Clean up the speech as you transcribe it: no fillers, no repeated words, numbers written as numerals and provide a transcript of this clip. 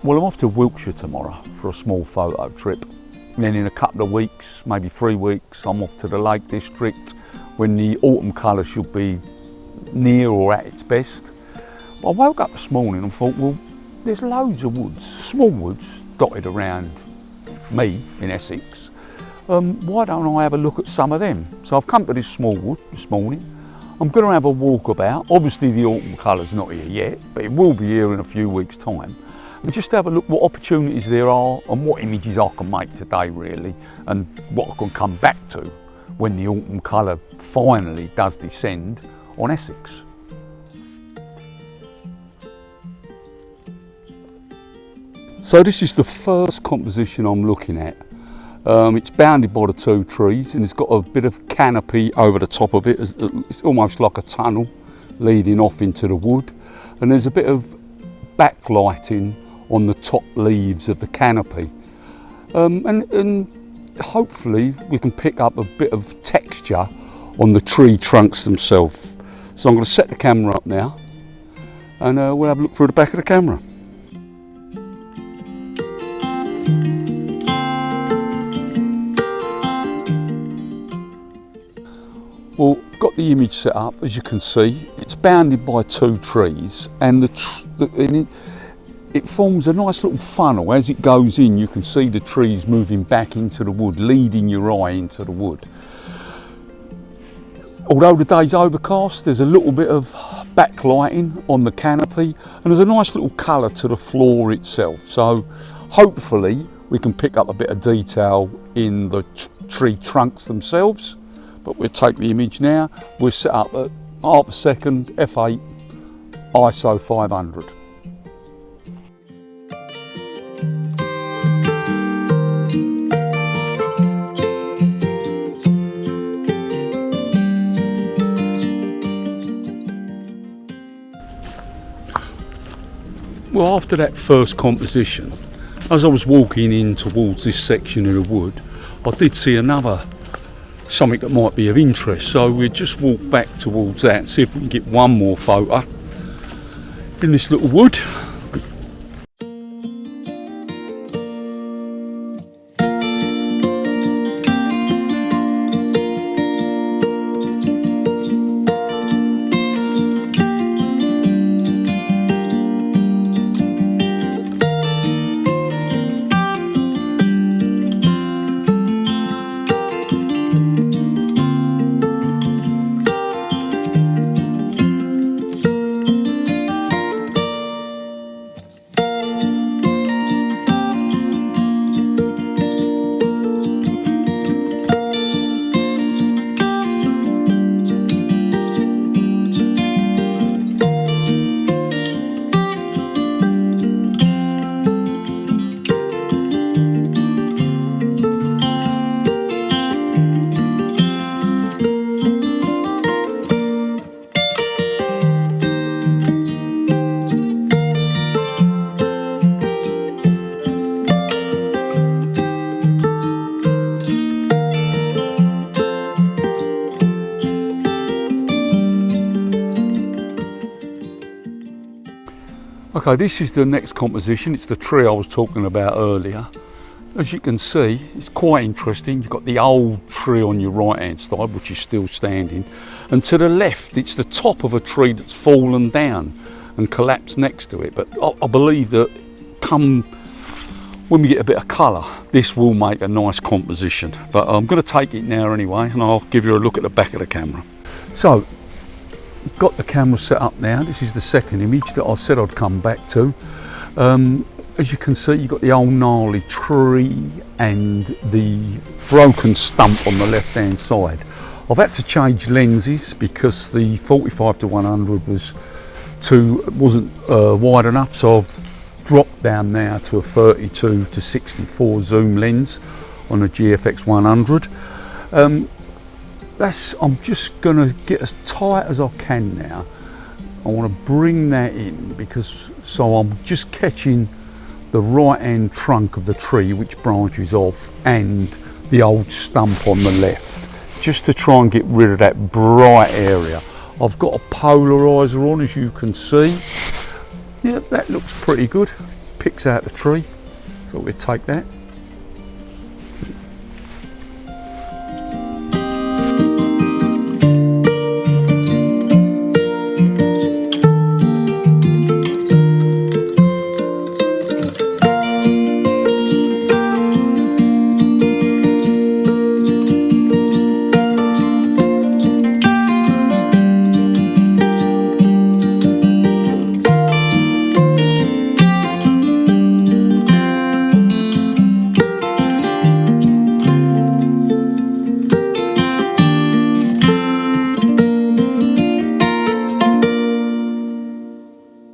Well, I'm off to Wiltshire tomorrow for a small photo trip. And then in a couple of weeks, maybe 3 weeks, I'm off to the Lake District when the autumn colour should be near or at its best. I woke up this morning and thought, well, there's loads of woods, small woods, dotted around me in Essex. Why don't I have a look at some of them? So I've come to this small wood this morning. I'm going to have a walk about. Obviously the autumn colour's not here yet, but it will be here in a few weeks' time. And just have a look what opportunities there are and what images I can make today really, and what I can come back to when the autumn colour finally does descend on Essex. So this is the first composition I'm looking at. It's bounded by the 2 trees and it's got a bit of canopy over the top of it. It's almost like a tunnel leading off into the wood, and there's a bit of backlighting on the top leaves of the canopy, and hopefully we can pick up a bit of texture on the tree trunks themselves. So I'm going to set the camera up now and we'll have a look through the back of the camera. Well, got the image set up. As you can see, it's bounded by 2 trees, and it forms a nice little funnel. As it goes in, you can see the trees moving back into the wood, leading your eye into the wood. Although the day's overcast, there's a little bit of backlighting on the canopy, and there's a nice little colour to the floor itself. So hopefully we can pick up a bit of detail in the tree trunks themselves. But we'll take the image now. We're set up at half a second, f8, ISO 500. Well, after that first composition, as I was walking in towards this section of the wood, I did see something that might be of interest, so we'll just walk back towards that and see if we can get one more photo in this little wood. Okay, this is the next composition. It's the tree I was talking about earlier. As you can see, it's quite interesting. You've got the old tree on your right hand side, which is still standing, and to the left it's the top of a tree that's fallen down and collapsed next to it. But I believe that when we get a bit of colour, this will make a nice composition. But I'm going to take it now anyway, and I'll give you a look at the back of the camera. So, got the camera set up now. This is the second image that I said I'd come back to. As you can see, you've got the old gnarly tree and the broken stump on the left hand side. I've had to change lenses because the 45-100 wasn't wide enough, so I've dropped down now to a 32-64 zoom lens on the GFX 100. I'm just going to get as tight as I can now. I want to bring that in so I'm just catching the right hand trunk of the tree which branches off and the old stump on the left, just to try and get rid of that bright area. I've got a polarizer on, as you can see. Yeah, that looks pretty good. picks out the tree, so we'll take that.